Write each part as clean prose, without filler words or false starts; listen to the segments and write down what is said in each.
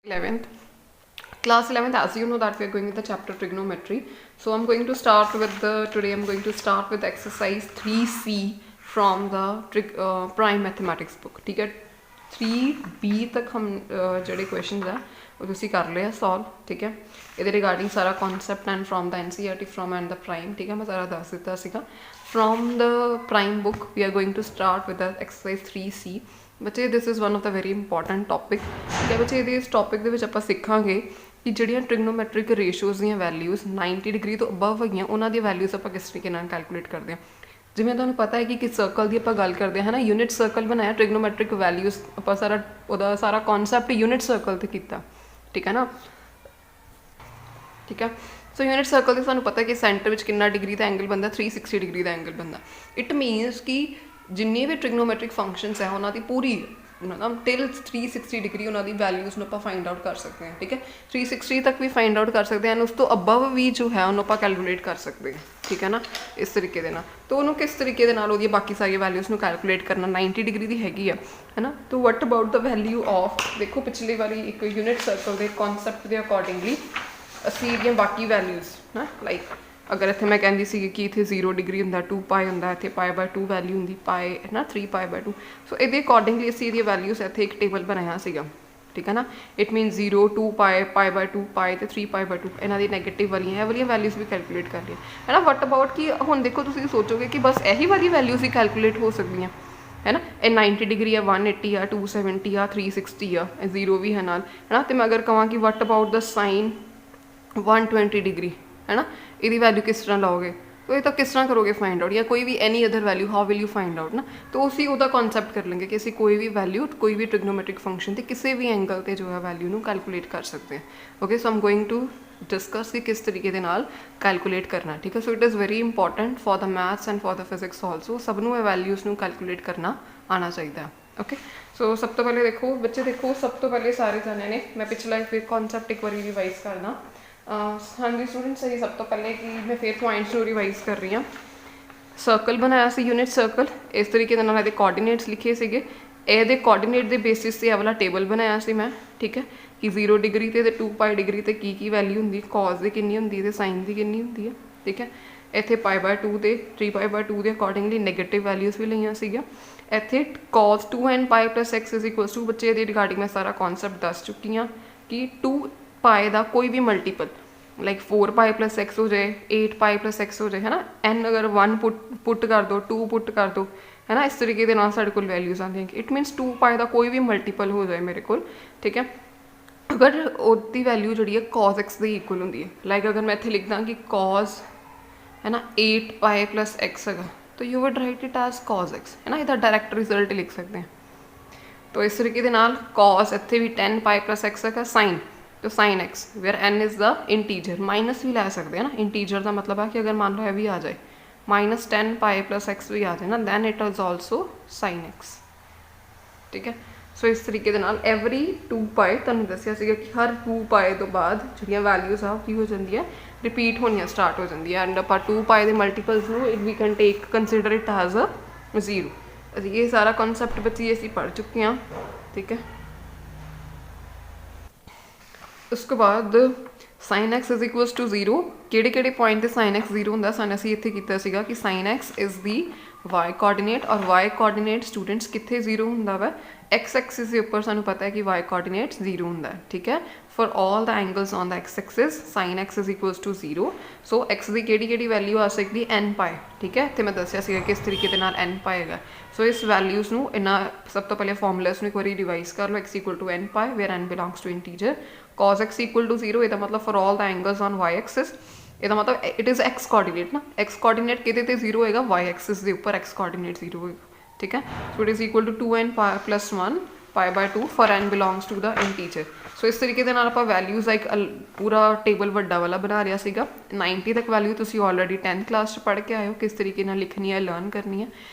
11th. Class 11th, as you know that we are going with the chapter trigonometry. So I'm going to start with today I'm going to start with exercise 3C from the prime mathematics book. ठीक है, 3B तक हम ਜਿਹੜੇ questions है वो ਤੁਸੀਂ कर लिया solve. ठीक है, ਇਹਦੇ regarding सारा concept and from the NCERT from and the prime. ठीक है, मैं सारा ਦੱਸ ਦਿੱਤਾ ਸੀਗਾ. From the prime book we are going to start with the exercise 3C. ਬੱਚੇ this is one of the very important topic. ठीक है ਬੱਚੇ, ਇਹਦੇ ਇਸ ਟੌਪਿਕ ਦੇ ਵਿੱਚ ਆਪਾਂ ਸਿੱਖਾਂਗੇ ਕਿ ਜਿਹੜੀਆਂ ਟ੍ਰਿਗਨੋਮੈਟ੍ਰਿਕ ਰੇਸ਼ੀਓਜ਼ ਦੀਆਂ ਵੈਲਿਊਜ਼ 90 ਡਿਗਰੀ ਤੋਂ ਅਬਵ ਹੈਗੀਆਂ ਉਹਨਾਂ ਦੀਆਂ ਵੈਲਿਊਜ਼ ਆਪਾਂ ਕਿਸ ਤਰੀਕੇ ਨਾਲ ਕੈਲਕੂਲੇਟ ਕਰਦੇ ਹਾਂ. ਜਿਵੇਂ ਤੁਹਾਨੂੰ ਪਤਾ ਹੈ ਕਿ ਸਰਕਲ ਦੀ ਆਪਾਂ ਗੱਲ ਕਰਦੇ ਹਾਂ ਨਾ, ਯੂਨਿਟ ਸਰਕਲ ਬਣਾਇਆ, ਟ੍ਰਿਗਨੋਮੈਟ੍ਰਿਕ ਵੈਲਿਊਜ਼ ਆਪਾਂ ਉਹਦਾ ਸਾਰਾ ਕਨਸੈਪਟ ਯੂਨਿਟ ਸਰਕਲ ਤੇ ਕੀਤਾ. ਠੀਕ ਹੈ ਨਾ, ਠੀਕ ਹੈ. ਸੋ ਯੂਨਿਟ ਸਰਕਲ ਦੇ ਸਾਨੂੰ ਪਤਾ ਕਿ ਸੈਂਟਰ ਵਿੱਚ ਕਿੰਨਾ ਡਿਗਰੀ ਦਾ ਐਂਗਲ ਬਣਦਾ, 360 ਡਿਗਰੀ ਦਾ ਐਂਗਲ ਬਣਦਾ. ਇਟ ਮੀਨਸ ਕਿ ਜਿੰਨੇ ਵੀ ਟ੍ਰਿਗਨੋਮੈਟ੍ਰਿਕ ਫੰਕਸ਼ਨਸ ਹੈ ਉਹਨਾਂ ਦੀ ਪੂਰੀ ਟਿਲ 360 ਡਿਗਰੀ ਉਹਨਾਂ ਦੀ ਵੈਲਿਊਜ਼ ਨੂੰ ਆਪਾਂ ਫਾਈਂਡ ਆਊਟ ਕਰ ਸਕਦੇ ਹਾਂ. ਠੀਕ ਹੈ, 360 ਤੱਕ ਵੀ ਫਾਈਂਡ ਆਊਟ ਕਰ ਸਕਦੇ ਹਾਂ, ਉਸ ਤੋਂ ਅਬਵ ਵੀ ਜੋ ਹੈ ਉਹਨੂੰ ਆਪਾਂ ਕੈਲਕੂਲੇਟ ਕਰ ਸਕਦੇ ਹਾਂ. ਠੀਕ ਹੈ ਨਾ, ਇਸ ਤਰੀਕੇ ਦੇ ਨਾਲ. ਤਾਂ ਉਹਨੂੰ ਕਿਸ ਤਰੀਕੇ ਦੇ ਨਾਲ ਉਹਦੀਆਂ ਬਾਕੀ ਸਾਰੀਆਂ ਵੈਲਿਊਜ਼ ਨੂੰ ਕੈਲਕੂਲੇਟ ਕਰਨਾ, 90 ਡਿਗਰੀ ਦੀ ਹੈਗੀ ਆ, ਹੈ ਨਾ. ਤਾਂ ਵਟ ਅਬਾਊਟ ਦਾ ਵੈਲਿਊ ਆਫ, ਦੇਖੋ ਪਿਛਲੀ ਵਾਰੀ ਇੱਕ ਯੂਨਿਟ ਸਰਕਲ ਦੇ ਕਨਸੈਪਟ ਦੇ ਅਕੋਰਡਿੰਗਲੀ ਅਸੀਂ ਇਹਦੀਆਂ ਬਾਕੀ ਵੈਲਿਊਜ਼ ਨਾ, ਲਾਈਕ ਅਗਰ ਇੱਥੇ ਮੈਂ ਕਹਿੰਦੀ ਸੀ ਕਿ ਇੱਥੇ 0 ਡਿਗਰੀ ਹੁੰਦਾ, 2 ਪਾਈ ਹੁੰਦਾ, ਇੱਥੇ π/2 ਵੈਲਿਊ ਹੁੰਦੀ, ਪਾਈ ਹੈ ਨਾ 3π/2. ਸੋ ਇਹਦੇ ਅਕੋਰਡਿੰਗਲੀ ਅਸੀਂ ਇਹਦੀਆਂ ਵੈਲਿਊਜ਼ ਇੱਥੇ ਇੱਕ ਟੇਬਲ ਬਣਾਇਆ ਸੀਗਾ. ਠੀਕ ਹੈ ਨਾ, ਇਟ ਮੀਨਸ 0, 2 ਪਾਈ, π/2 ਪਾਈ ਅਤੇ 3π/2 ਇਹਨਾਂ ਦੀ ਨੈਗੇਟਿਵ ਵਾਲੀਆਂ ਇਹ ਵਾਲੀਆਂ ਵੈਲਿਊਜ਼ ਵੀ ਕੈਲਕੂਲੇਟ ਕਰ ਲਈਆਂ, ਹੈ ਨਾ. ਵਟ ਅਬਾਊਟ ਕਿ ਹੁਣ ਦੇਖੋ ਤੁਸੀਂ ਸੋਚੋਗੇ ਕਿ ਬਸ ਇਹੀ ਵਾਲੀ ਵੈਲਿਊਜ਼ ਹੀ ਕੈਲਕੂਲੇਟ ਹੋ ਸਕਦੀਆਂ, ਹੈ ਨਾ. ਇਹ 90 ਡਿਗਰੀ ਆ, 180 ਆ, 270 ਆ, 360 ਆ, ਇਹ 0 ਵੀ ਹੈ ਨਾਲ, ਹੈ ਨਾ. ਅਤੇ ਮੈਂ ਅਗਰ ਕਹਾਂ ਕਿ ਵਟ ਅਬਾਊਟ ਦਾ ਸਾਈਨ 120 ਡਿਗਰੀ, ਹੈ ਨਾ, ਇਹਦੀ ਵੈਲਿਊ ਕਿਸ ਤਰ੍ਹਾਂ ਲਾਓਗੇ, ਤਾਂ ਇਹ ਤਾਂ ਕਿਸ ਤਰ੍ਹਾਂ ਕਰੋਗੇ ਫਾਈਂਡ ਆਊਟ, ਜਾਂ ਕੋਈ ਵੀ any other value how will you find out ਨਾ. ਤਾਂ ਅਸੀਂ ਉਹਦਾ ਕਨਸੈਪਟ ਕਰ ਲਾਂਗੇ ਕਿ ਅਸੀਂ ਕੋਈ ਵੀ ਵੈਲਿਊ ਕੋਈ ਵੀ ਟ੍ਰਿਗਨੋਮੈਟ੍ਰਿਕ ਫੰਕਸ਼ਨ 'ਤੇ ਕਿਸੇ ਵੀ ਐਂਗਲ 'ਤੇ ਜੋ ਹੈ ਵੈਲਿਊ ਨੂੰ ਕੈਲਕੂਲੇਟ ਕਰ ਸਕਦੇ ਹਾਂ. Okay, so I'm going to discuss ਕਿ ਕਿਸ ਤਰੀਕੇ ਦੇ ਨਾਲ ਕੈਲਕੂਲੇਟ ਕਰਨਾ. ਠੀਕ ਹੈ, so it is very important for the maths and for the physics also. ਸਭ ਨੂੰ ਇਹ ਵੈਲਿਊਜ਼ ਨੂੰ ਕੈਲਕੂਲੇਟ ਕਰਨਾ ਆਉਣਾ ਚਾਹੀਦਾ. ਓਕੇ, ਸੋ ਸਭ ਤੋਂ ਪਹਿਲੇ ਦੇਖੋ ਬੱਚੇ, ਦੇਖੋ ਸਭ ਤੋਂ ਪਹਿਲੇ ਸਾਰੇ ਜਾਣੇ ਨੇ, ਮੈਂ ਪਿਛਲਾ ਫਿਰ ਕਨਸੈਪਟ ਇੱਕ ਵਾਰੀ ਰਿਵਾਈਜ਼ ਕਰਨਾ. ਹਾਂਜੀ ਸਟੂਡੈਂਟਸ, ਸਹੀ, ਸਭ ਤੋਂ ਪਹਿਲੇ ਕਿ ਮੈਂ ਫਿਰ ਪੁਆਇੰਟਸ ਨੂੰ ਰਿਵਾਈਜ਼ ਕਰ ਰਹੀ ਹਾਂ. ਸਰਕਲ ਬਣਾਇਆ ਸੀ ਯੂਨਿਟ ਸਰਕਲ, ਇਸ ਤਰੀਕੇ ਦੇ ਨਾਲ ਇਹਦੇ ਕੋਆਰਡੀਨੇਟਸ ਲਿਖੇ ਸੀਗੇ. ਇਹਦੇ ਕੋਆਰਡੀਨੇਟ ਦੇ ਬੇਸਿਸ 'ਤੇ ਇਹ ਵਾਲਾ ਟੇਬਲ ਬਣਾਇਆ ਸੀ ਮੈਂ. ਠੀਕ ਹੈ, ਕਿ 0 ਡਿਗਰੀ 'ਤੇ 2π ਡਿਗਰੀ 'ਤੇ ਕੀ ਵੈਲਿਊ ਹੁੰਦੀ, ਕਾਜ਼ ਦੀ ਕਿੰਨੀ ਹੁੰਦੀ ਅਤੇ ਸਾਈਨ ਦੀ ਕਿੰਨੀ ਹੁੰਦੀ ਹੈ. ਠੀਕ ਹੈ, ਇੱਥੇ π/2 ਅਤੇ 3π/2 ਦੇ ਅਕੋਰਡਿੰਗਲੀ ਨੈਗੇਟਿਵ ਵੈਲਿਊਜ਼ ਵੀ ਲਈਆਂ ਸੀਗੀਆਂ. ਇੱਥੇ cos 2nπ + x = ਬੱਚੇ ਇਹਦੇ ਰਿਗਾਰਡਿੰਗ ਮੈਂ ਸਾਰਾ ਕਨਸੈਪਟ ਦੱਸ ਚੁੱਕੀ ਹਾਂ ਕਿ 2π ਦਾ ਕੋਈ ਵੀ ਮਲਟੀਪਲ, ਲਾਈਕ 4π + x ਹੋ ਜਾਏ, 8π + x ਹੋ ਜਾਏ, ਹੈ ਨਾ. n ਅਗਰ 1 ਪੁੱਟ ਕਰ ਦਿਓ, 2 ਪੁੱਟ ਕਰ ਦਿਓ, ਹੈ ਨਾ. ਇਸ ਤਰੀਕੇ ਦੇ ਨਾਲ ਸਾਡੇ ਕੋਲ ਵੈਲਿਊਜ਼ ਆਉਂਦੀਆਂ ਕਿ ਇਟ ਮੀਨਸ 2π ਦਾ ਕੋਈ ਵੀ ਮਲਟੀਪਲ ਹੋ ਜਾਏ ਮੇਰੇ ਕੋਲ. ਠੀਕ ਹੈ, ਅਗਰ ਉਹਦੀ ਵੈਲਿਊ ਜਿਹੜੀ ਹੈ cos x ਦੇ ਇਕੁਅਲ ਹੁੰਦੀ ਹੈ, ਲਾਈਕ ਅਗਰ ਮੈਂ ਇੱਥੇ ਲਿਖਦਾ ਕਿ cos, ਹੈ ਨਾ, 8π + x ਹੈਗਾ, ਤਾਂ you would right it as cos x, ਹੈ ਨਾ. ਇਹਦਾ ਡਾਇਰੈਕਟ ਰਿਜ਼ਲਟ ਲਿਖ ਸਕਦੇ ਹਾਂ. ਤਾਂ ਇਸ ਤਰੀਕੇ ਦੇ ਨਾਲ cos ਇੱਥੇ ਵੀ 10π + x ਹੈਗਾ, ਸਾਈਨ तो sine x where n is the integer, minus भी लै सकते हैं ना. इंटीजर का मतलब है कि अगर मान लो ये भी आ जाए -10π + x भी आ जाए ना, then it is also sine x. ठीक है, सो इस तरीके के नाल एवरी 2π तुहानूं दस्सिया सीगा कि हर 2π तो बाद जिहड़ियां वैल्यूज़ आ की हो जाती है, रिपीट होनियां स्टार्ट हो जाती है. एंड आपां 2π के मल्टीपल्स नूं we can take consider it as a 0. असीं ये सारा कॉन्सैप्ट बच्चे असीं पढ़ चुके हैं. ठीक है, उसके बाद साइन एक्स = 0. ਕਿਹੜੇ पॉइंट ਤੇ साइन एक्स 0 ਹੁੰਦਾ, ਸਾਨੂੰ ਅਸੀਂ ਇੱਥੇ ਕੀਤਾ ਸੀਗਾ ਕਿ sine x is the y coordinate, और y कोआर्डिनेट स्टूडेंट्स कितने 0 ਹੁੰਦਾ ਵਾ, x एक्सिस ਦੇ ਉੱਪਰ ਸਾਨੂੰ ਪਤਾ ਹੈ ਕਿ y कोआर्डिनेट 0 ਹੁੰਦਾ ਹੈ. ਠੀਕ ਹੈ, for all the angles on the x axis sine x = 0. So x ਦੀ ਕਿਹੜੀ ਵੈਲਿਊ ਆ ਸਕਦੀ, nπ. ਠੀਕ ਹੈ, ਇੱਥੇ ਮੈਂ ਦੱਸਿਆ ਸੀਗਾ ਕਿ ਇਸ ਤਰੀਕੇ ਦੇ ਨਾਲ nπ ਹੈਗਾ. ਸੋ ਇਸ ਵੈਲਿਊਜ਼ ਨੂੰ ਇਹਨਾਂ ਸਭ ਤੋਂ ਪਹਿਲੇ ਫਾਰਮੂਲਾਸ ਨੂੰ ਇੱਕ ਵਾਰੀ ਰਿਵਾਈਜ਼ ਕਰ ਲਓ. x = nπ where n belongs to integer. cos x = 0, ਇਹਦਾ ਮਤਲਬ for all the angles on y axis, ਇਹਦਾ ਮਤਲਬ ਇਟ ਇਜ਼ x ਕੋਆਰਡੀਨੇਟ ਨਾ. x ਕੋਆਰਡੀਨੇਟ ਕਿਹਦੇ ਤੇ 0 ਹੋਏਗਾ, y ਐਕਸਿਸ ਦੇ ਉੱਪਰ x ਕੋਆਰਡੀਨੇਟ 0 ਹੋਏਗਾ. ਠੀਕ ਹੈ, so it is equal to 2nπ + 1 π/2 for n belongs to the integer. So ਇਸ ਤਰੀਕੇ ਦੇ ਨਾਲ ਆਪਾਂ ਵੈਲਿਊਜ਼ ਦਾ ਇੱਕ ਪੂਰਾ ਟੇਬਲ ਵੱਡਾ ਵਾਲਾ ਬਣਾ ਰਿਹਾ ਸੀਗਾ. 90 ਤੱਕ ਵੈਲਿਊ ਤੁਸੀਂ ਆਲਰੇਡੀ 10th ਕਲਾਸ 'ਚ ਪੜ੍ਹ ਕੇ ਆਏ ਹੋ, ਕਿਸ ਤਰੀਕੇ ਨਾਲ ਲਿਖਣੀ ਹੈ, ਲਰਨ ਕਰਨੀ ਹੈ.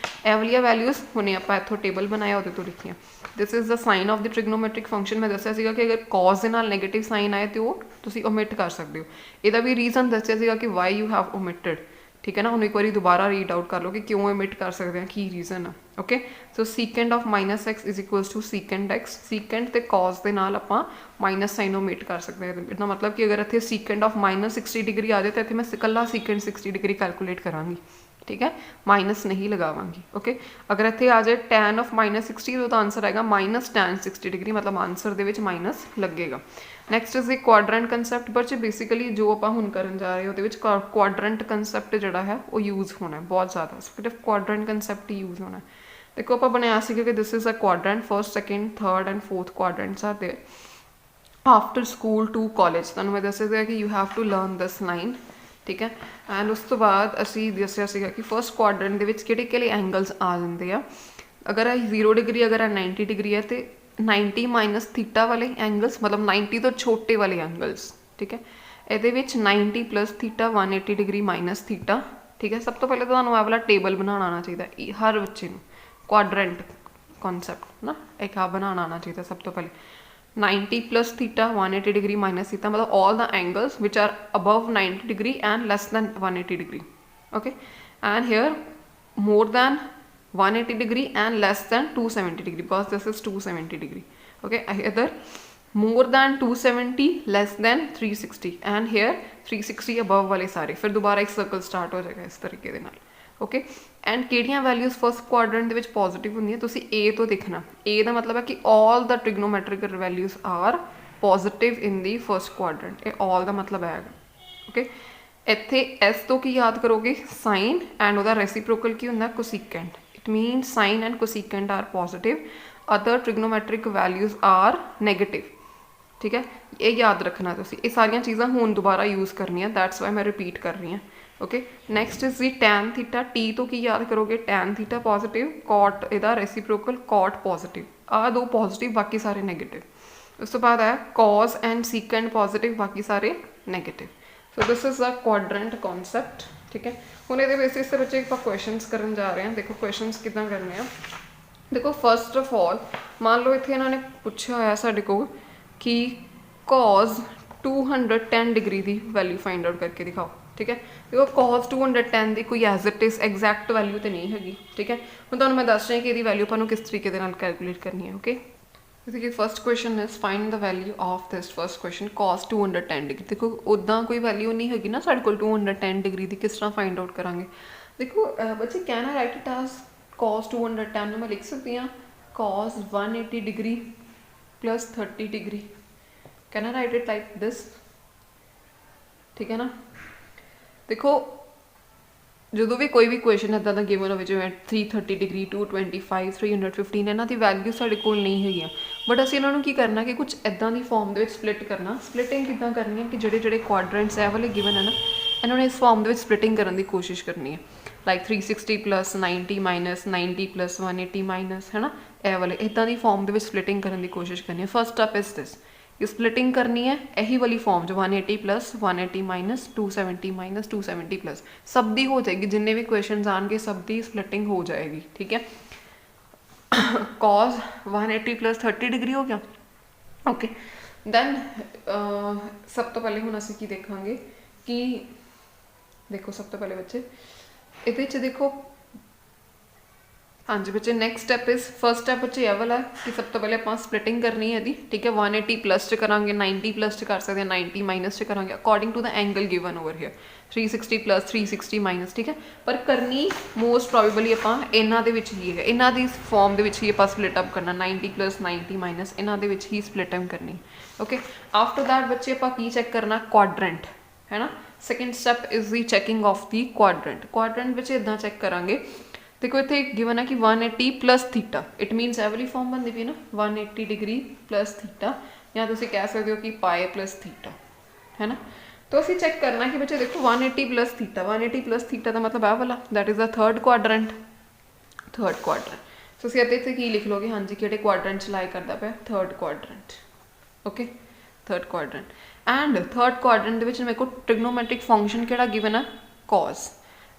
ਇਹ ਵਾਲੀਆਂ ਵੈਲਿਊਜ਼ ਹੁਣੇ ਆਪਾਂ ਇੱਥੋਂ ਟੇਬਲ ਬਣਾਇਆ ਉਹਦੇ ਤੋਂ ਲਿਖੀਆਂ. This is the sign of the trigonometric function. ਮੈਂ ਦੱਸਿਆ ਸੀਗਾ ਕਿ ਅਗਰ cos ਦੇ ਨਾਲ ਨੈਗੇਟਿਵ ਸਾਈਨ ਆਏ ਤਾਂ ਉਹ ਤੁਸੀਂ ਓਮਿਟ ਕਰ ਸਕਦੇ ਹੋ. ਇਹਦਾ ਵੀ ਰੀਜ਼ਨ ਦੱਸਿਆ ਸੀਗਾ ਕਿ ਵਾਈ ਯੂ ਹੈਵ ਓਮਿਟਡ. ठीक है ना। उन्हें एक बार दोबारा रीड आउट कर लो कि क्यों इमिट कर सकते हैं, की रीजन है। Okay so secant of -x is equals to secant x, secant ते कॉज के नाल आपां माइनस साइन ओमिट कर सकते हैं। इसका मतलब कि अगर इत्थे सीकेंड ऑफ -60 डिग्री आ जाए तो इत्थे मैं इकल्ला सीकेंड 60 डिग्री कैलकुलेट करांगी, ठीक है, माइनस नहीं लगावांगी। ओके अगर इत्थे आ जाए tan ऑफ -60 तो आंसर आएगा -tan 60 डिग्री, मतलब आंसर दे विच माइनस लगेगा। Next is the quadrant concept, बच्चे बेसिकली जो आप हुण करन जा रहे हो वो क्वाड्रेंट कंसैप्ट जिहड़ा है वो यूज़ होना है बहुत ज़्यादा, सिर्फ क्वाड्रेंट कंसैप्ट ही यूज़ होना है। देखो आप बनाया सीगा कि this is a quadrant, first second third and fourth quadrants are there after school to college. तुहानूं मैं दस्सिआ कि you have to learn this line, ठीक है। एंड उस तो बाद असीं दस्सिआ सीगा कि फर्स्ट क्वाड्रेंट दे विच किहड़े एंगल्स आ जांदे आ। अगर 0 डिग्री अगर 90 डिग्री है तो 90 माइनस थीटा वाले एंगल्स, मतलब 90 तो छोटे वाले एंगल्स, ठीक है। ये 90 plus theta 180 degree minus theta, ठीक है। सब तो पहले तो तुहानूं आ वाला टेबल बनाना आना चाहिए हर बच्चे नूं, क्वाड्रेंट कॉन्सैप्ट ना एक आ बनाना आना चाहिए सब तो पहले। 90 plus theta 180 degree minus theta, मतलब all the angles which are above 90 degree and less than 180 degree, okay. And here more than 180 degree and less than 270 degree because this is 270 degree, okay। either more than 270 less than 360 and here 360 above वाले सारे, फिर दोबारा एक circle start हो जाएगा इस तरीके दे नाल, ओके। एंड किहड़ियां वैल्यूज फर्स्ट क्वाड्रेंट दे विच पॉजिटिव होंदियां, तुसीं ए तो देखना, ए दा मतलब है कि all the trigonometrical values are positive in the first quadrant, ये ऑल दा मतलब है, ओके। इत्थे एस तो की याद करोगे साइन एंड उहदा रेसिप्रोकल की हुंदा cosecant, it means sine and cosecant are positive, other trigonometric values are negative, ठीक है। ये याद रखना तुसीं, ये सारियां चीज़ां हुण दोबारा यूज़ करनियां, दैट्स वाई मैं रिपीट कर रही हूँ, okay. Next is the tan theta, T तो की याद करोगे टैन थीटा पॉजिटिव, कॉट इहदा रेसिप्रोकल कॉट पॉजिटिव, आ दो पॉजिटिव बाकी सारे नैगेटिव। उस तो बाद है कॉज एंड सीकेंट पॉजिटिव बाकी सारे negative. So this is a quadrant concept, ठीक है। हुण इहदे बेसिस से बच्चे आपां क्वेश्चनस करन जा रहे हैं। देखो क्वेश्चनस किदां करने आ, देखो फर्स्ट ऑफ ऑल मान लो इत्थे इन्होंने पूछा होया साडे कोल कि कॉज 210 डिग्री की वैल्यू फाइंड आउट करके दिखाओ, ठीक है। देखो कॉज 210 की कोई as it is exact value तो नहीं हैगी, ठीक है। हुण तुहानूं मैं दस रही कि इसकी वैल्यू आपां किस तरीके दे नाल कैलकुलेट करनी है, ओके। देखिए first question is find the value of this first question cos 210 degree. देखो उदा कोई वैल्यू नहीं हैगी ना साढ़े कोल 210 डिग्री की, किस तरह फाइंड आउट करांगे। देखो बच्चे कहना राइट इट एज कॉस 210 मैं लिख सकती हाँ कॉस 180 डिग्री प्लस 30 डिग्री, कहना राइट इट लाइक दिस, ठीक है ना। देखो जो भी कोई भी क्वेश्चन इदा का गिवन हो 330 डिग्री 225 315 इन्हों की वैल्यू साढ़े कोल नहीं है, बट असीं इन्हों की करना कि कुछ इदा की फॉर्म के स्प्लिट करना। स्प्लिटिंग किदां करनी है कि जोड़े क्वाड्रेंट्स है वाले गिवन है ना, इन्होंने इस फॉर्म के स्प्लिटिंग करने की कोशिश करनी है, like 360 plus 90 minus 90 plus 180 minus, है ना, ए वाले इदा की फॉर्म के स्प्लिटिंग करने की कोशिश करनी है। First step is this, splitting करनी है यही वाली फॉर्म जो 180 प्लस 180 माइनस 270 माइनस 270 प्लस सब दी हो जाएगी, जिन्ने भी क्वेश्चन आएंगे सब दी स्प्लिटिंग हो जाएगी, ठीक है। कॉज 180 प्लस 30 डिग्री हो गया, ओके। दैन सब तो पहले हुण असीं की देखांगे कि देखो सब तो पहले बच्चे ये देखो, हाँ जी बच्चे next step is first step बच्चे यह वाला है कि सब तो पहले आप स्प्लिटिंग करनी है दी, ठीक है। 180 प्लस च करांगे 90 प्लस च कर सकते हैं 90 माइनस च करांगे according to the angle given over here 360 plus 360 minus, ठीक है। पर करनी मोस्ट प्रॉबेबली आप इन्हां दे विच ही है, इन्हां दी फॉर्म दे विच ही आप स्प्लिट अप करना 90 प्लस 90 माइनस इन्हां दे विच ही स्प्लिट अप करनी, ओके। आफ्टर दैट बच्चे आप की चैक करना क्वाड्रेंट, है ना। Second step is the checking of the quadrant. Quadrant बच्चे इदां चैक करांगे, देखो इतने गिवन है कि 180 प्लस थीटा, इट मीनस ए वाली फॉर्म बनती पई ना 180 डिग्री प्लस थीटा, या तुम कह सकते हो कि पाए प्लस थीटा, है ना। तो असीं चेक करना कि बच्चे देखो 180 प्लस थीटा, 180 प्लस थीटा का मतलब आ वाला that is the third quadrant, third quadrant. So असीं इत्थे की लिख लोगे, हाँ जी किहड़े क्वाड्रेंट च लाई करदा पिया, third quadrant, okay third quadrant. And third quadrant दे विच मेरे को ट्रिग्नोमैट्रिक फंक्शन किहड़ा गिवन है कॉस,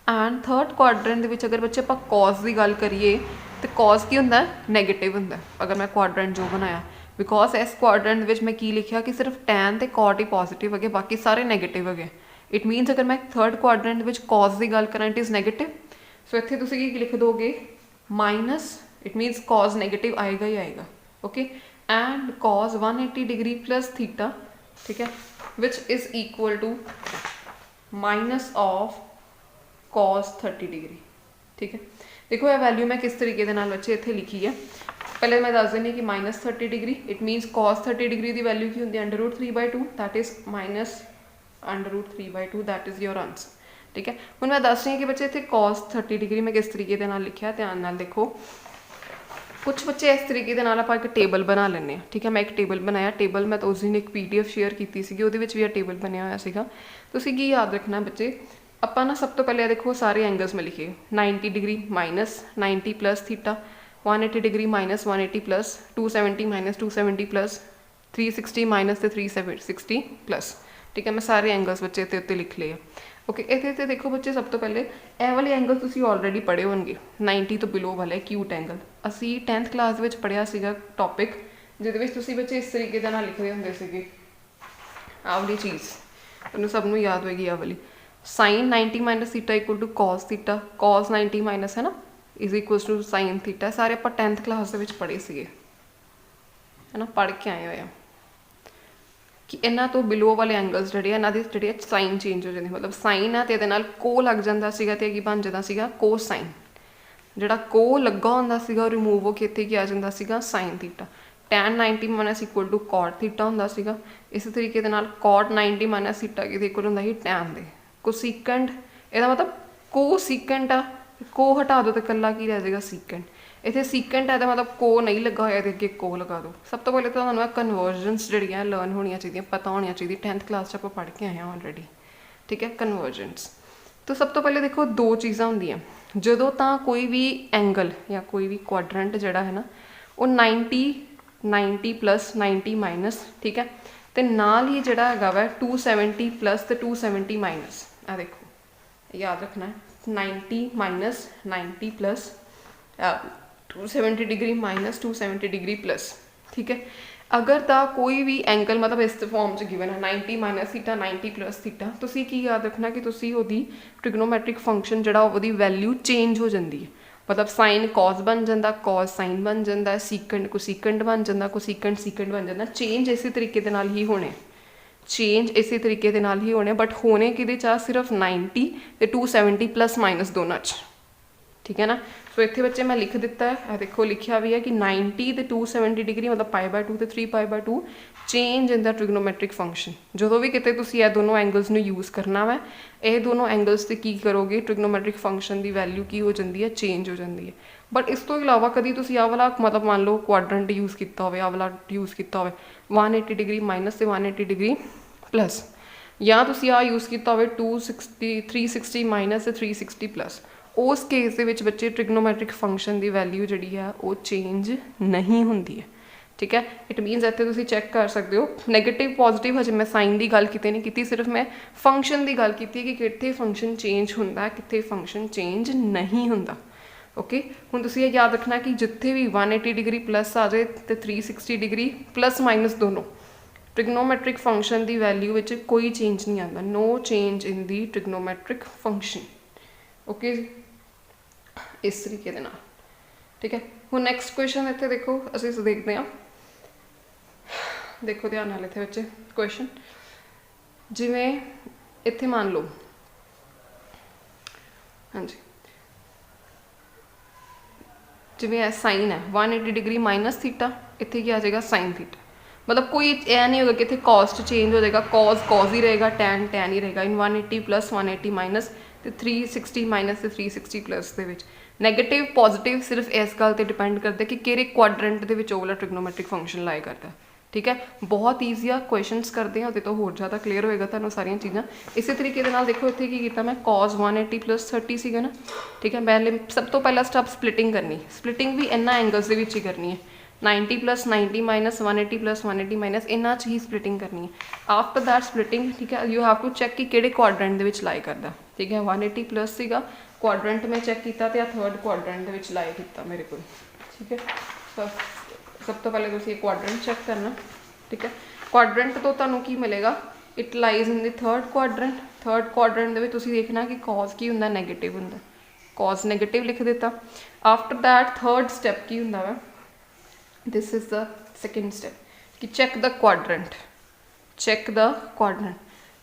एंड थर्ड क्वाड्रेंट दे अगर बच्चे आप कॉज की गल करिए तो कॉज की होंदा नैगेटिव होंदा अगर मैं क्वाड्रेंट जो बनाया, बिकॉज इस क्वाड्रेंट में मैं की लिखा कि सिर्फ टैन तो कॉट ही पॉजिटिव है, बाकी सारे नैगेटिव है। इट मीनस अगर मैं थर्ड क्वाड्रेंट विच कॉज की गल करा इट इज़ नैगेटिव, सो इत्थे तुसीं की लिख दोगे minus, it means cos negative आएगा ही आएगा, okay, and cos 180 degree plus theta, ठीक है, which is equal to minus of cos 30 degree, ठीक है। देखो यह वैल्यू मैं किस तरीके के नाल बच्चे इत्थे लिखी है, पहले मैं दस देनी कि minus 30 degree, it मीनस cos 30 degree की वैल्यू की होंगी √3/2, that is minus √3/2, that is your answer, ठीक है। हुण मैं दस रही कि बच्चे इत्थे कॉस 30 डिग्री मैं किस तरीके के नाल लिखिया, ध्यान नाल देखो। कुछ बच्चे इस तरीके के नाल आपां एक टेबल बना लेंगे, ठीक है। मैं एक टेबल बनाया, टेबल मैं तो उस दिन एक PDF शेयर की सी, उहदे विच भी टेबल बनया होया सीगा। तुसीं की याद रखना बच्चे, ਆਪਾਂ ना सब तो पहले देखो सारे एंगल्स में लिखे 90 degree minus 90 plus theta, 180 degree minus 180 plus 270 minus 270 plus 360 minus 360 plus, ठीक है। मैं सारे एंगल्स बच्चे इत्ते उत्ते लिख लिए, ओके। इत्ते देखो बच्चे सब तो पहले ए वाले एंगल तुसीं ऑलरेडी पढ़े होणगे, 90 तो बिलो वाला एक्यूट एंगल असीं 10th क्लास विच पढ़िया सीगा टॉपिक, जिहदे विच तुसीं बच्चे इस तरीके दे नाल लिखदे हुंदे सीगे आह वाली चीज़, तुहानूं सब नूं याद होएगी आह वाली, sine 90 minus theta equal to cos theta, cos 90 minus है ना is equal to sine theta, सारे आप 10th क्लास के पढ़े थे, है ना, पढ़ के आए हुए हैं कि इन्हों तो बिलो वाले एंगल्स जोड़े इन्हों की जी साइन चेंज हो जाती, मतलब साइन है तो ये को लग जाता है तो बन जाता को साइन, जोड़ा को लगा होंगे रिमूव होकर इतने की आ जाता sine theta, tan 90 minus equal to cot theta होंगे, इस तरीके कॉट 90 माइनस थीटा कि इक्वल होंगे ही टैन दे कोसीकेंट, यदा मतलब को सीकेंट आ, को हटा दो तो कला की रह जाएगा सीकेंट, इतने सीकेंट है तो मतलब को नहीं लगा होया अगे को लगा दो। सब तो पहले तो तुहानूं कन्वर्जनस जिहड़ियां लर्न होनी चाहिए, पता होनी चाहिए, 10th क्लास आप पढ़ के आए हैं ऑलरेडी, ठीक है। कन्वर्जेंस तो सब तो पहले देखो दो चीज़ां होंदियां, जदों तां कोई भी एंगल या कोई भी क्वाड्रेंट जिहड़ा है ना वो 90 प्लस 90 माइनस, ठीक है, तो नाल ही जिहड़ा हैगा वा 270 प्लस तो 270 माइनस, आ देखो याद रखना है 90 minus 90 plus 270 degree minus 270 degree plus, ठीक है। अगर तो कोई भी एंगल मतलब इस फॉर्म च गिवन है 90 माइनस थीटा 90 प्लस थीटा, तुसीं की याद रखना कि तुसीं ओहदी ट्रिग्नोमैट्रिक फंक्शन जिहड़ा ओहदी वैल्यू चेंज हो जाती है, मतलब साइन कॉस बन जाता, कॉस साइन बन जाता, सीकेंट कोसीकेंट बन जाता, कोसीकेंट सीकेंट बन जाता, चेंज इस तरीके दे नाल ही होने, चेंज इस तरीके दे नाल ही होने, बट होने कि सिर्फ 90 ते 270 प्लस माइनस दोनों, ठीक है ना। सो इत्थे बच्चे मैं लिख दिता है, देखो लिखा भी है कि 90 ते 270 डिग्री मतलब π/2 ते 3π/2 चेंज इन द ट्रिग्नोमैट्रिक फंक्शन, जो भी कितने तुसीं ये दोनों एंगल्स नूं यूज़ करना वा, ये दोनों एंगल्स से की करोगे ट्रिग्नोमैट्रिक फंक्शन की वैल्यू की हो जाती है, चेंज हो जाती है। बट इस तो इलावा कभी तुसीं आह वाला मतलब मान लो क्वाड्रेंट यूज़ किया हो, आह वाला यूज़ किया हो 180 डिग्री माइनस से 180 डिग्री प्लस, या तुसीं आह यूज़ किया हो 360 माइनस से 360 प्लस, उस केस के बच्चे ट्रिग्नोमैट्रिक फंक्शन की वैल्यू जी है वो चेंज नहीं होंदी है, ठीक है। इट मीनस इत्थे तुसीं चैक कर सकते हो नैगेटिव पॉजिटिव, हजे मैं साइन की गल किते नहीं की, सिर्फ मैं फंक्शन की गल की कि कित्थे फंक्शन चेंज होंदा, कित्थे फंक्शन चेंज नहीं होंदा, ओके। हुण तुसीं ये याद रखना कि जिथे भी 180 डिग्री प्लस आ जाए तो 360 डिग्री प्लस माइनस दोनों ट्रिग्नोमैट्रिक फंक्शन की वैल्यू विच कोई चेंज नहीं आता, no change in the trigonometric function, okay इस तरीके दे नाल, ठीक है। हुण नैक्सट क्वेश्चन इत्थे देखो असीं देखते हैं, देखो ध्यान नाल इत्थे बच्चे क्वेश्चन, जिवें इत्थे मान लो हाँ जी, जिवें साइन है 180 डिग्री माइनस थीटा, इत्थे क्या आ जाएगा साइन थीटा, मतलब कोई यह नहीं होगा कि इतने कॉस्ट चेंज हो जाएगा, कॉज ही रहेगा, टैन ही रहेगा, इन 180 प्लस 180 माइनस तो 360 माइनस तो 360 प्लस के नैगेटिव पॉजिटिव सिर्फ इस गल पर डिपेंड करता कि किहड़े क्वाड्रेंट के वो वाला ट्रिग्नोमैट्रिक फंक्शन लाए करता है, ठीक है। बहुत ईजी आ क्वेश्चनस करते हैं, तो होर ज़्यादा क्लीयर होएगा तुहानूं सारियां चीज़ां। इस तरीके नाल देखो इत्थे की कीता मैं कॉस 180 प्लस 30 सीगा ना, ठीक है। पहले सब तो पहला स्टैप स्प्लिटिंग करनी, स्प्लिटिंग भी इन्हां एंगल्स दे विच ही करनी है, 90 प्लस 90 माइनस 180 प्लस 180 माइनस इन्हां च ही स्प्लिटिंग करनी है। आफ्टर दैट स्प्लिटिंग, ठीक है, यू हैव टू चैक कि किहड़े क्वाड्रेंट दे विच लाए करदा, ठीक है। 180 प्लस सीगा क्वाड्रेंट में चैक किया तो थर्ड क्वाड्रेंट दे विच लाए किया मेरे को, ठीक है। सब तो पहले तुसीं क्वाड्रेंट चैक करना, ठीक है। क्वाड्रेंट तो तुहानूं की मिलेगा, it lies in the third quadrant, third quadrant ਦੇ ਵਿੱਚ ਤੁਸੀਂ ਦੇਖਣਾ ਕਿ cos ਕੀ ਹੁੰਦਾ ਨੈਗੇਟਿਵ ਹੁੰਦਾ cos ਨੈਗੇਟਿਵ ਲਿਖ ਦਿੱਤਾ ਆਫਟਰ दैट थर्ड स्टैप ਕੀ ਹੁੰਦਾ ਵਾ this is the second step कि check the quadrant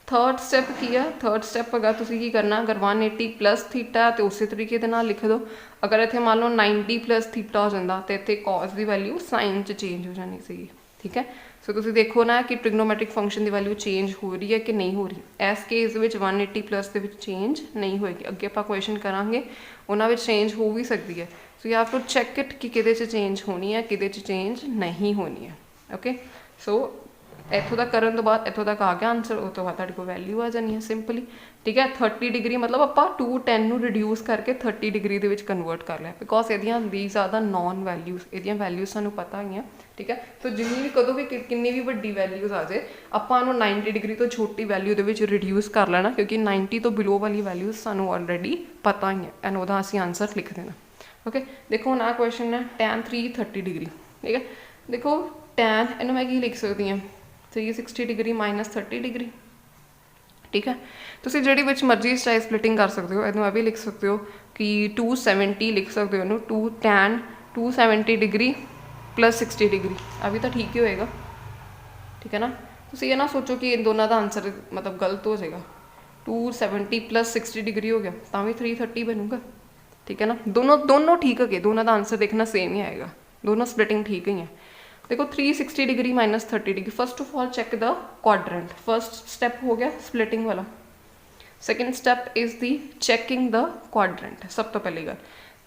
third step की है थर्ड स्टैप है तुसीं की करना अगर 180 प्लस थीटा तो उस तरीके दे नाल लिख दो अगर इत्थे मान लो 90 प्लस थीटा हो जाता तो इत्थे कॉस की वैल्यू साइन च चेंज हो जानी सी ठीक है सो तुसीं देखो ना कि ट्रिग्नोमैट्रिक फंक्शन की वैल्यू चेंज हो रही है कि नहीं हो रही इस केस में 180 प्लस के चेंज नहीं होएगी अगे आपां क्वेश्चन करांगे उन्हां विच चेंज हो भी सकती है so you have to check it कि किहदे च चेंज होनी है किहदे च चेंज नहीं होनी है ओके सो इतों तक करने तो बाद इतों तक आ गया आंसर उस तो बाद तुहाडे कोल वैल्यू आ जानी है सिंपली ठीक है 30 डिग्री मतलब आपां 210 नूं रिड्यूस करके 30 डिग्री दे विच कन्वर्ट कर लिया बिकॉज इहदियां these are the known values इहदियां वैल्यूज सानूं पता ही हैं ठीक है तो जिन्नी भी कदों भी किन्नी भी वड्डी वैल्यूज आ जाए आपां उहनूं 90 डिग्री तो छोटी वैल्यू दे विच रिड्यूस कर लेना क्योंकि 90 तो बिलो वाली वैल्यूज सानूं ऑलरेडी पता ही है एंड उहदा असीं आंसर लिख देना ओके देखो हुण आ क्वेश्चन है tan 330 डिग्री ठीक है देखो tan इहनूं मैं की लिख सकदी हां 360 डिग्री माइनस 30 डिग्री ठीक है तुसीं जिहड़ी विच मर्जी स्टाइल स्प्लिटिंग कर सकते हो इहनूं भी लिख सकते हो कि 270 लिख सकते हो इहनूं 2 tan 270 डिग्री प्लस 60 डिग्री अभी तो ठीक ही होएगा ठीक है ना तुसीं ये ना सोचो कि इन दोनों का आंसर मतलब गलत हो जाएगा 270 प्लस 60 डिग्री हो गया तो भी 330 बनूगा ठीक है ना दोनों ठीक है दोनों का आंसर देखना सेम ही आएगा दोनों स्प्लिटिंग ठीक ही है देखो 360 degree minus 30 degree first of all check the quadrant first step हो गया स्प्लिटिंग वाला second step is the checking the quadrant सब तो पहली गल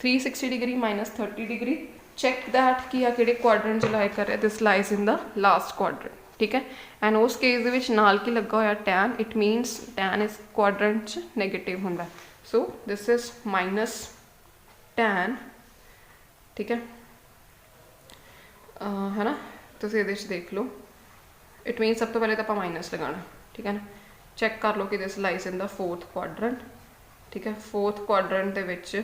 360 degree minus 30 degree check that कि किहड़े क्वाड्रेंट च लाई कर रहा this lies in the last quadrant ठीक है एंड उस केस दे विच नाल की लगा होया टैन इट मीनस टैन इस क्वाड्रेंट च नैगेटिव हुंदा सो दिस इज माइनस टैन ठीक है है ना तो ये देख लो इट मीन सब तो पहले तो आप माइनस लगाना ठीक है ना चेक कर लो कि this lies in the fourth quadrant ठीक है फोर्थ क्वाड्रेंट दे विच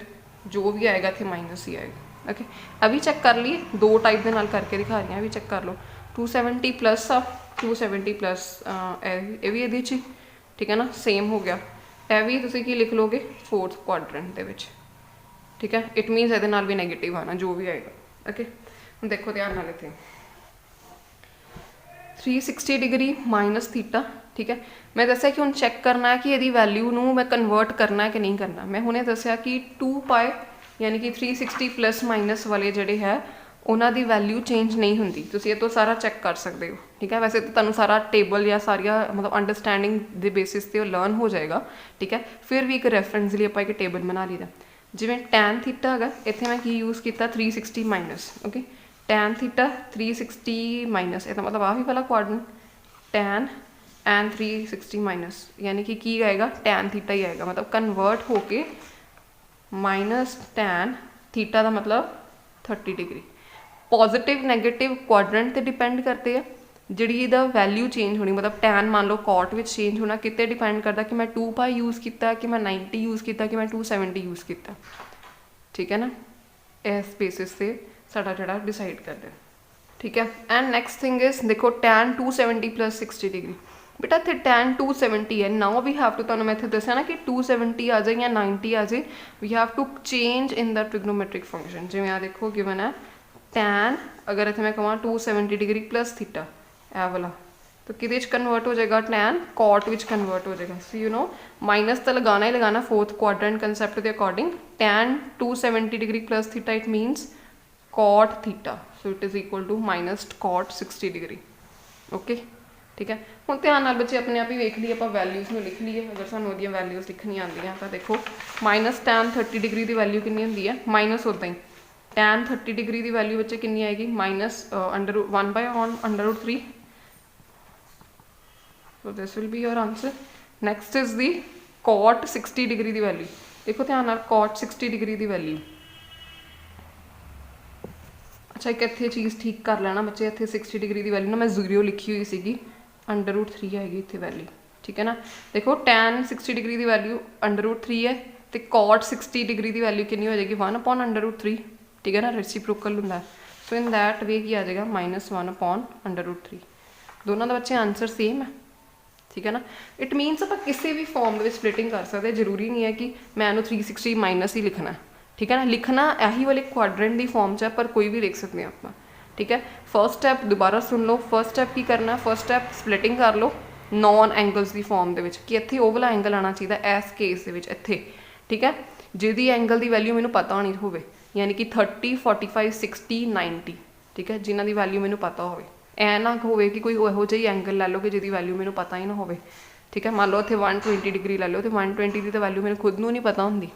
जो भी आएगा इतने माइनस ही आएगा ओके अभी चेक कर लिए दो टाइप के नाल करके दिखा रही हैं अभी चेक कर लो 270 प्लस आ 270 प्लस ये भी ये ठीक है ना सेम हो गया यह भी तुसीं की लिख लोगे फोर्थ क्वाड्रेंट दे विच ठीक है इट मीनस ये नाल भी नैगेटिव आना जो भी आएगा ओके हम देखो ध्यान नाल इत्थे 360 डिग्री माइनस थीटा ठीक है मैं दस्या कि हुण चैक करना है कि यदि वैल्यू नूं मैं कन्वर्ट करना है कि नहीं करना मैं हुणे दस्या कि 2 पाए यानी कि 360 प्लस माइनस वाले जिहड़े है उन्हां दी वैल्यू चेंज नहीं हुंदी तुसीं ये तो सारा चैक कर सकते हो ठीक है वैसे तो तुहानूं सारा टेबल या सारिया मतलब अंडरस्टैंडिंग दे बेसिस ते लर्न हो जाएगा ठीक है फिर भी एक रेफरेंस लिए आपां एक टेबल बना लीदा जिवें tan थीटा है इत्थे मैं की यूज़ किया 360 minus okay tan theta 360 minus ये मतलब आ भी वाला क्वाड्रेंट tan एंड 360 माइनस यानी कि आएगा tan थीटा ही आएगा मतलब कन्वर्ट होके माइनस tan थीटा का मतलब 30 डिग्री पॉजिटिव नैगेटिव क्वाड्रेंट ते डिपेंड करते हैं जिहड़ी दा वैल्यू चेंज होनी मतलब tan मान लो कॉट विच चेंज होना कितने डिपेंड करता कि मैं 2 पाई यूज़ किया कि मैं 90 यूज़ किया कि मैं 270 यूज़ किया ठीक है ना इस बेसिस से साडा जिहड़ा डिसाइड करते हैं ठीक है एंड नैक्सट थिंग इज देखो tan 270 प्लस 60 डिग्री बेटा इत्थे tan 270 है नाउ वी हैव टू तुहानूं मैं इत्थे दस्सिया ना कि 270 आ जाए या 90 आ जाए we have to change in the trigonometric function जिवें आ देखो गिवन है tan अगर इत्थे मैं कहां 270 डिग्री प्लस थीटा ए वाला तो कि कन्वर्ट हो जाएगा tan कॉट विच कन्वर्ट हो जाएगा सो यू नो माइनस तो लगाना ही लगाना फोर्थ क्वाड्रेंट कंसेप्ट के according tan 270 degree plus theta it means cot theta so it is equal to minus cot 60 degree okay ठीक है हुण ध्यान नाल बच्चे अपने आप ही वेख लिए आप वैल्यूज़ में लिख लीए अगर सानूं ओहदियां वैल्यूज़ लिखनी आंदियां तो देखो माइनस tan 30 डिग्री की वैल्यू कितनी होंदी है माइनस उदां ही tan 30 डिग्री की वैल्यू बच्चे कितनी आएगी minus under 1/√3 so this will be your answer next is the cot 60 degree की वैल्यू देखो ध्यान नाल cot 60 डिग्री की वैल्यू अच्छा एक इत्थे चीज़ ठीक कर लेना बच्चे इत्थे 60 डिग्री की वैल्यू ना मैं 0 लिखी हुई सी √3 आएगी इत्थे वैल्यू ठीक है ना देखो tan 60 डिग्री की वैल्यू √3 है तो cot 60 डिग्री की वैल्यू कितनी हो जाएगी 1/√3 ठीक है ना रेसिप्रोकल होंदा सो इन दैट वे की आ जाएगा -1/√3 दोनों का बच्चे आंसर सेम है ठीक है ना। इट मीनस आप किसी भी फॉर्म में स्प्लिटिंग कर सकते, जरूरी नहीं है कि मैं 360 माइनस ही लिखना है, ठीक है ना। लिखना यही वाले क्वाड्रेंट की फॉर्म च है, पर कोई भी लिख सकते हैं आप, ठीक है। फर्स्ट स्टैप दोबारा सुन लो, फर्स्ट स्टैप की करना, फर्स्ट स्टैप स्प्लिटिंग कर लो नॉन एंगल्स की फॉर्म के कि इत्थे ओह वाला एंगल आना चाहिए इस केस के इत्थे, ठीक है, जिहदी एंगल की वैल्यू मैनूं पता होनी होवे, यानी कि 30, 45, 60, 90, ठीक है, जिन्हां दी वैल्यू मैनूं पता होवे। ऐ ना होवे कि कोई इहो जिही एंगल लै लो कि जिहदी वैल्यू मैनूं पता ही ना होवे, ठीक है। मान लो इत्थे 120 डिग्री लै लो, तो 120 की तो वैल्यू मैनूं खुद नूं नहीं पता हुंदी,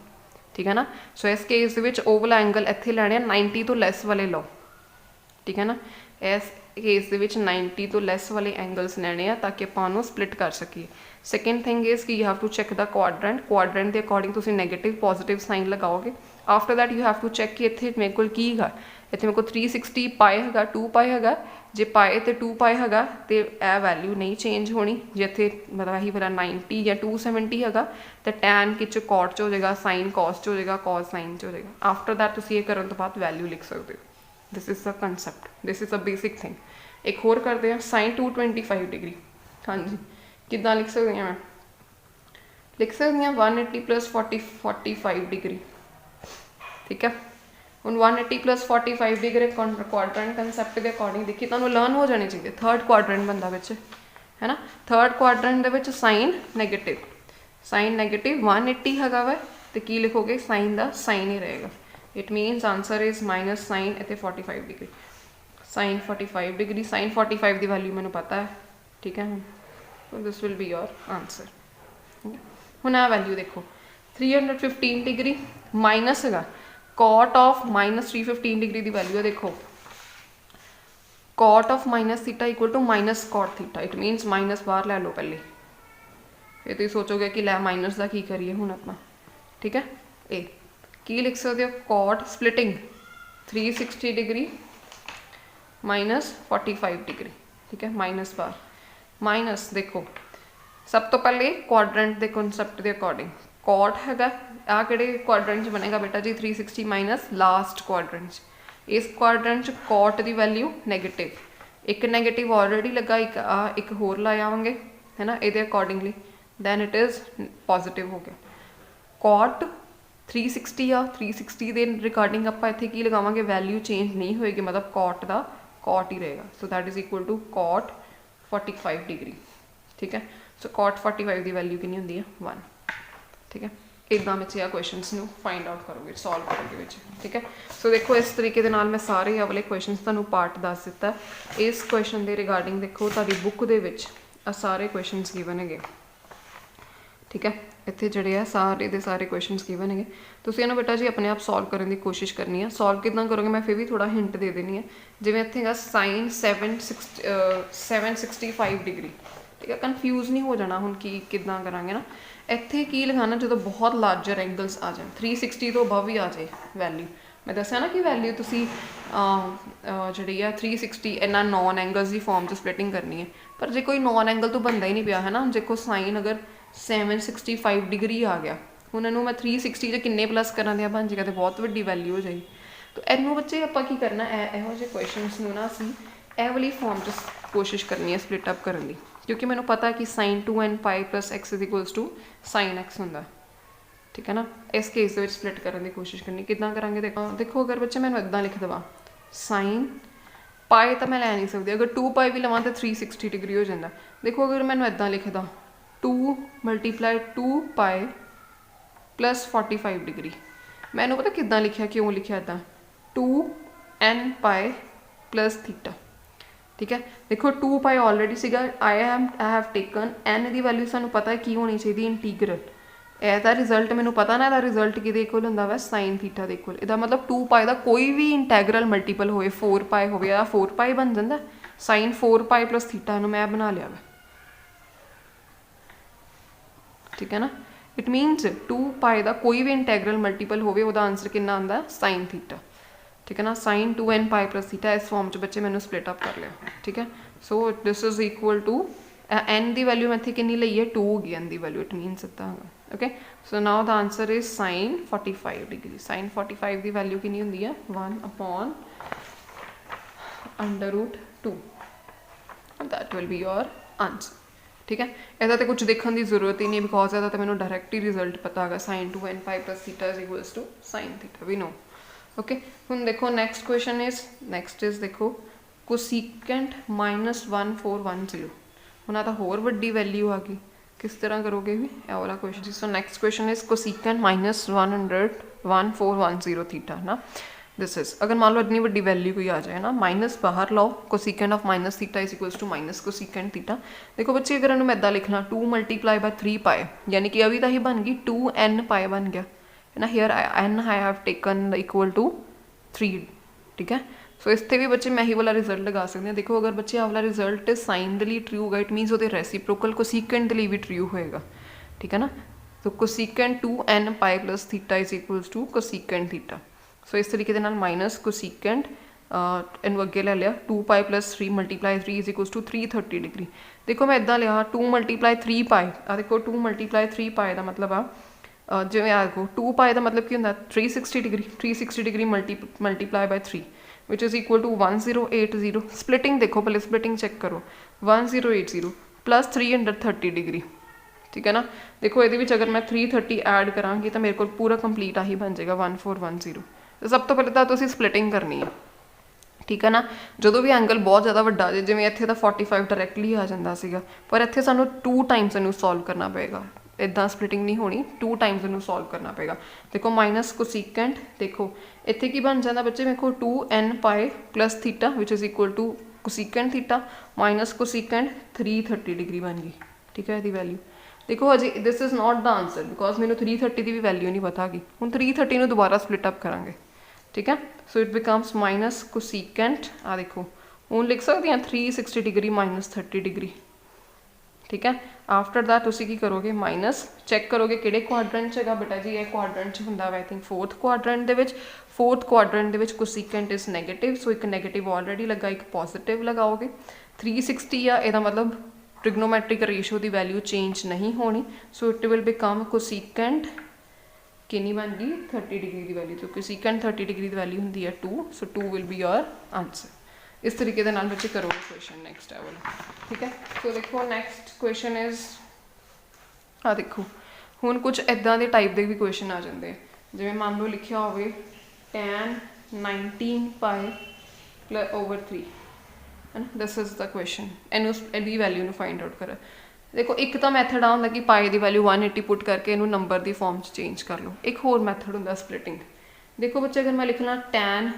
ठीक है ना। सो इस केस विच ओह वाला एंगल इत्थे लैणे 90 तो लैस वाले लो, ठीक है ना। इस केस दे विच 90 तो लैस वाले एंगल्स लैणे आ ताकि आपां उहनूं स्प्लिट कर सकीए। सैकेंड थिंग इज़ कि you have to check the quadrant के अकॉर्डिंग तुसीं नैगेटिव पॉजिटिव साइन लगाओगे। After that you have to check कि इत्थे मेरे कोल की है, इत्थे मेरे कोल 360 पाए हैगा, 2 पाए हैगा, जे पाए तो 2 पाए हैगा तो यह वैल्यू नहीं चेंज होनी, जे इत्थे मतलब यही वाला 90 या 270 हैगा तो टैन किच कॉट च हो जाएगा, साइन कॉस च हो जाएगा, कॉस साइन च हो जाएगा। आफ्टर दैट तुसीं ये करन तो बाद वैल्यू लिख सकते हो। This is the concept, this is the basic thing. एक होर करते हैं साइन 225 डिग्री। हाँ जी, कितना लिख सकते हैं, मैं लिख सकती हैं 180 प्लस 45 डिग्री, ठीक है। ਹੁਣ 180 प्लस 45 डिग्री क्वाड्रेंट कंसैप्ट के अकॉर्डिंग देखिए तुहानूं लर्न हो जाने चाहिए। थर्ड क्वाड्रेंट बनता विच है ना, थर्ड क्वाड्रेंट दे साइन नैगेटिव 180 हैगा वा, तो की लिखोगे साइन का साइन ही रहेगा। It means answer is minus sine इतने 45 डिग्री, साइन 45 डिग्री, साइन 45 की वैल्यू मैंने पता है, ठीक है। तो this will be your answer. हुण आ वैल्यू देखो 315 डिग्री माइनस है कॉट ऑफ माइनस 315 डिग्री की वैल्यू है, देखो cot of minus theta equal to minus cot theta. It means minus बाहर लै लो पहले, फिर तुम सोचोगे कि लै माइनस का की करिए हुण आपां, ठीक है। ए की लिख सकते हो, cot splitting 360 degree minus 45 degree, ठीक है, माइनस बार माइनस। देखो सब तो पहले क्वाड्रेंट के कॉन्सैप्ट के अकॉर्डिंग कॉट हैगा आ किहड़े क्वाड्रेंट बनेगा बेटा जी 360 माइनस लास्ट क्वाड्रेंट। इस क्वाड्रेंट कॉट की वैल्यू नैगेटिव, एक नैगेटिव ऑलरेडी लगा, एक होर ला आवांगे है ना, ये accordingly then it is positive हो गया। कॉट 360 आ 360 के रिगार्डिंग आप इत्थे की लगावांगे, वैल्यू चेंज नहीं होएगी, मतलब कॉट का कॉट ही रहेगा। So that is equal to cot 45 degree, ठीक है। सो कॉट 45 की वैल्यू कितनी होंदी है 1, ठीक है। इदा में आ क्वेश्चनस नूं फाइंड आउट करोगे, सॉल्व करोगे, ठीक है। सो देखो इस तरीके दे नाल मैं सारे वाले क्वेश्चनस तुहानूं पार्ट दस दिता। इस क्वेश्चन के रिगार्डिंग देखो तुहाडी बुक दे विच आ सारे क्वेश्चनस गिवन है, ठीक है। इत्थे जिहड़े आ सारे दे सारे क्वेश्चनस गिवन है, तुसीं इहनूं बेटा जी अपने आप सॉल्व करने की कोशिश करनी है। सॉल्व किदां करोगे मैं फिर भी थोड़ा हिंट दे देनी है, जिवें इत्थे हैगा साइन 765 डिग्री, ठीक है। कन्फ्यूज़ नहीं हो जाना हुण कि किदां करांगे ना। इत्थे की लगाना जो बहुत लार्जर एंगल्स आ जाए, 360 तो अबव ही आ जाए वैल्यू। मैं दस्सिया ना कि वैल्यू तुसी जिहड़ी है 360 इन्ना नॉन एंगल्स की फॉर्म च स्प्लिटिंग करनी है, पर जे कोई नॉन एंगल तो बनता ही नहीं पिया है ना। देखो साइन अगर 765 डिग्री आ गया, हुण इहनूं मैं 360 च किन्ने प्लस करा दिया बन जाएगा, तो बहुत वड्डी वैल्यू हो जाएगी। तो इहनूं बच्चे आपां की करना इहो ਜਿਹੇ क्वेश्चनस नूं ना असीं ਇਹ वाली फॉर्म च कोशिश करनी है स्प्लिट अप करने की, क्योंकि मैंने पता है कि sine 2n pi plus x is equals to sine x होंदा, ठीक है ना। इस केस में स्प्लिट करने की कोशिश करनी, कितना करांगे देखो अगर बच्चे मैंने इदां लिख देवां साइन पाई तो मैं लै नहीं सकती, अगर 2 पाई भी लवां तो 360 डिग्री हो जाता। देखो अगर मैंने इदां लिख दा 2 मल्टीप्लाई 2 पाई प्लस 45 डिग्री, मैंने पता किदां लिखा, क्यों लिखा इदां 2n पाई प्लस थीटा, ठीक है। देखो 2 पाई ऑलरेडी सीगा, आई हैव टेकन n की वैल्यू सानू पता है की होनी चाहिए इंटीग्रल, ਇਹਦਾ रिजल्ट मैंने पता ना, ਇਹਦਾ रिजल्ट किहदे इक्वल ਹੁੰਦਾ ਵਾ साइन थीटा ਦੇ इक्वल। ਇਹਦਾ मतलब 2 पाई का कोई भी इंटैगरल मल्टीपल होए 4 पाई होवे या 4 पाई बन जाता, साइन 4 पाई प्लस थीटा ਨੂੰ मैं बना लिया वा, ठीक है ना। इट मीनस 2 पाई का कोई भी इंटैगरल मल्टीपल होवे ਉਹਦਾ आंसर कितना आंदा साइन थीटा, ठीक है ना। Sine 2n pi plus theta इस फॉर्म च बच्चे मैंने स्प्लिट अप कर लिया, ठीक है। So this is equal to n की वैल्यू मैं इत्थे कितनी लई है 2 होगी n की वैल्यू, इट मीनस इतना है, okay. So now the answer is sine 45 degree. Sine 45 की वैल्यू कितनी होंदी है 1 upon under root 2, that will be your answer, ठीक है। ਇਹਦਾ ਤੇ ਕੁਝ ਦੇਖਣ ਦੀ ਜ਼ਰੂਰਤ ਹੀ ਨਹੀਂ ਬਿਕੋਜ਼ ਇਹਦਾ ਤਾਂ ਮੈਨੂੰ ਡਾਇਰੈਕਟ ਹੀ ਰਿਜ਼ਲਟ ਪਤਾ ਹੈਗਾ sin 2n pi plus theta is equals to sin theta we know okay। ਹੁਣ ਦੇਖੋ ਨੈਕਸਟ ਕੁਐਸਚਨ ਇਜ਼ ਦੇਖੋ cosecant -1410 ਹੁਣ ਆ ਤਾਂ ਹੋਰ ਵੱਡੀ ਵੈਲਿਊ ਆ ਗਈ, ਕਿਸ ਤਰ੍ਹਾਂ ਕਰੋਗੇ ਵੀ ਇਹ ਵਾਲਾ question. So next question is cosecant -1410 theta ना दिस इज अगर मान लो इतनी बड़ी वैल्यू कोई आ जाए ना माइनस बाहर लाओ cosecant of minus theta is equals to minus cosecant theta. देखो बच्चे अगर इन्होंने इदा लिखना 2 मल्टीप्लाई बाय 3 पाए यानी कि अभी तो ही बन गई 2n पाए बन गया है ना। Here n I have taken equal to 3 ठीक है। सो इस भी बच्चे मैं ही वाला रिजल्ट लगा सकते हैं। देखो अगर बच्चे आ वाला रिजल्ट साइन के लिए ट्रू होगा इट मीनस वो रेसिप्रोकल कोसिकेंट के लिए भी ट्रू होएगा ठीक है ना। तो cosecant 2n pi plus theta is equals to cosecant theta. So इस तरीके माइनस कोसिकेंट इनू अगे ले लिया 2 pi plus 3 multiply 3 is equals to 330 degree. देखो मैं इदा लिया 2 मल्टीप्लाई 3 पाई आ देखो 2 मल्टीप्लाई 3 पाई का मतलब आ जिवें आ देखो 2 पाई का मतलब की होंदा 360 degree 360 degree multiply by 3 which is equal to 1080। Splitting देखो पहले स्प्लिटिंग चेक करो 1080 प्लस 330 डिग्री ठीक है ना। देखो ये अगर मैं 330 ऐड कराँगी तो मेरे को पूरा कंप्लीट आही बन जाएगा 1410। तो सब तो पहले तो स्प्लिटिंग करनी है ठीक है ना। जो भी एंगल बहुत ज़्यादा वड्डा जे जिवें इत्थे तां 45 डायरैक्टली आ जाता सीगा पर इत्थे सानूं 2 टाइम्स इनू सॉल्व करना पेगा, इदां स्प्लिटिंग नहीं होनी 2 टाइम्स इनू सॉल्व करना पेगा। देखो माइनस कोसिकेंट देखो इत्थे की बन जाता बच्चे देखो 2n pi plus theta which is equal to cosecant theta minus cosecant 330 degree बन गई ठीक है। इसकी वैल्यू देखो अजे this is not the answer because मैंने 330 की भी वैल्यू नहीं पता कि हम 330 में दोबारा स्प्लिट अप करांगे ठीक है। So it becomes minus cosecant आ देखो हूँ लिख सकते हैं 360 डिग्री माइनस 30 डिग्री ठीक है। आफ्टर दैट तुसी की करोगे माइनस चेक करोगे किहड़े क्वाड्रेंट च है बेटा जी ये क्वाड्रेंट च हुंदा आई थिंक 4th क्वाड्रेंट दे विच 4th क्वाड्रेंट दे विच कोसिकेंट इज नैगेटिव। सो एक नैगेटिव ऑलरेडी लगा एक पॉजिटिव लगाओगे 360 आ इहदा मतलब ट्रिग्नोमैट्रिक रेशियो की वैल्यू चेंज नहीं होनी। So it will become cosecant कितनी बन गई 30 डिग्री की वैल्यू। तो कोसिकेंट 30 डिग्री की वैल्यू होंगी है 2। सो 2 विल बी योर आंसर। इस तरीके के बच्चे करोगे क्वेश्चन नेक्स्ट है वाला ठीक है। तो देखो नैक्सट क्वेश्चन इज आ देखो हुण कुछ इदां दे टाइप के भी क्वेश्चन आ जाते हैं जिवें मान लो लिखिया होवे tan 19 पाई प्लस ओवर 3 है ना। दिस इज द क्वेश्चन इनू वैल्यू में फाइंड आउट करो। देखो एक तो मैथड आ कि पाई की वैल्यू 180 पुट करके इनू नंबर की फॉर्म चेंज कर लो। एक होर मैथड होंगे स्प्लिटिंग। देखो बच्चे अगर मैं लिखना tan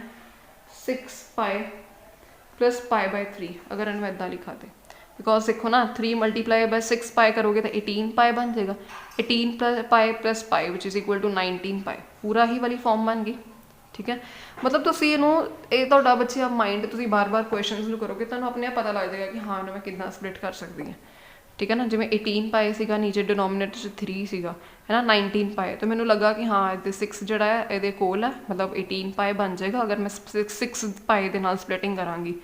6 pi plus pi by 3 अगर इन्होंने इदा लिखा दे बिकॉज देखो ना 3 मल्टीप्लाई बाय 6 पाई करोगे तो 18 पाई बन जाएगा 18 pi plus pi which is equal to 19 pi पूरा ही वाली फॉर्म बन गई ठीक है। मतलब तुसी इनू ये तुहाडा बच्चे माइंड तुसी बार बार क्वेश्चनस नू करोगे तो अपने आप पता लग जाएगा कि हाँ मैं कितना स्प्लिट कर सकती हैं ठीक है ना। जिवें 18 पाए सीगा नीचे डिनोमिनेटर 3 सीगा है ना 19 पाए तो मैंने लगा कि हाँ ये 6 जोड़ा है ये कोल है मतलब 18 पाए बन जाएगा अगर मैं 6 पाए के नाल स्प्लिटिंग कराँगी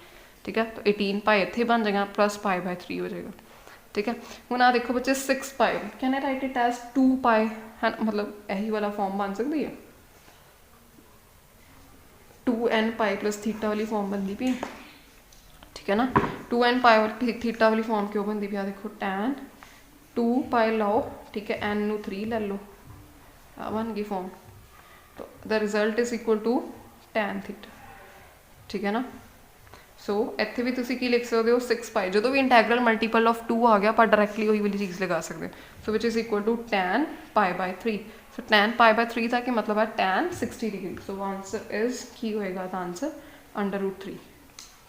ठीक है। तो 18 पाए इत्थे बन जाएगा प्लस पाए बाय 3 हो जाएगा ठीक है। हुण आ देखो बच्चे 6 pi can I write it as 2 pi है मतलब यही वाला फॉर्म बन सकती है 2n पाई प्लस थीटा वाली फॉर्म बनती पी ठीक है ना। 2n पाई थीटा वाली फॉर्म क्यों बनती पी देखो tan 2 पाई लो ठीक है n नू 3 ले लो आ बन गई फॉर्म। तो the result is equal to tan theta ठीक है ना। सो इत्थे भी तुसी की लिख सकते हो 6 पाई जो भी इंटैग्रल मल्टीपल ऑफ 2 आ गया पर डायरैक्टली वही वाली चीज़ लगा सकते हो। So which is equal to tan pi by 3। So tan pi by 3 था कि मतलब है tan 60 degree. So answer is की होएगा द आंसर √3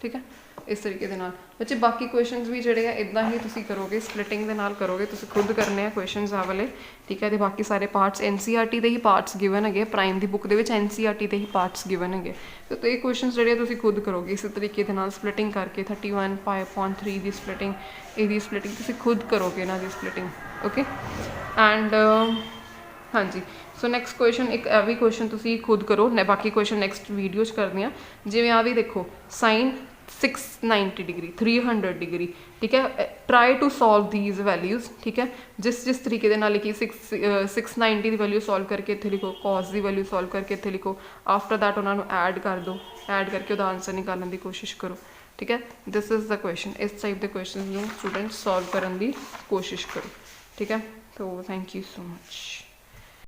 ठीक है। इस तरीके के नाल बच्चे बाकी क्वेश्चंस भी जोड़े इदा ही तुसी करोगे स्प्लिटिंग के नाल करोगे तुसी खुद करने हैं क्वेश्चंस आ वाले ठीक है। तो बाकी सारे पार्ट्स NCERT के ही पार्ट्स गिवन है प्राइम की बुक के NCERT के ही पार्ट्स गिवन है तो ये क्वेश्चंस जोड़े तुसी खुद करोगे इस तरीके के नाल स्प्लिटिंग करके 31 पाई अपॉन 3 की स्प्लिटिंग ये स्प्लिटिंग तुसी खुद करोगे ना की स्प्लिटिंग ओके। एंड हाँ जी सो नैक्सट क्वेश्चन एक भी क्वेश्चन तुसी खुद करो बाकी क्वेश्चन नैक्सट वीडियो करने जिवें आ भी देखो साइन 690 डिग्री 300 डिग्री ठीक है। Try to solve these values ठीक है। जिस तरीके के नाल लिखी 690 की वैल्यू सॉल्व करके इत्थे लिखो कॉस की वैल्यू सॉल्व करके इत्थे लिखो आफ्टर दैट उन्होंने ऐड कर दो ऐड करके उसका आंसर निकालने की कोशिश करो ठीक है। दिस इज़ द क्वेश्चन, इस टाइप के क्वेश्चन में स्टूडेंट सॉल्व करने की कोशिश करो, ठीक है। तो थैंक यू सो मच।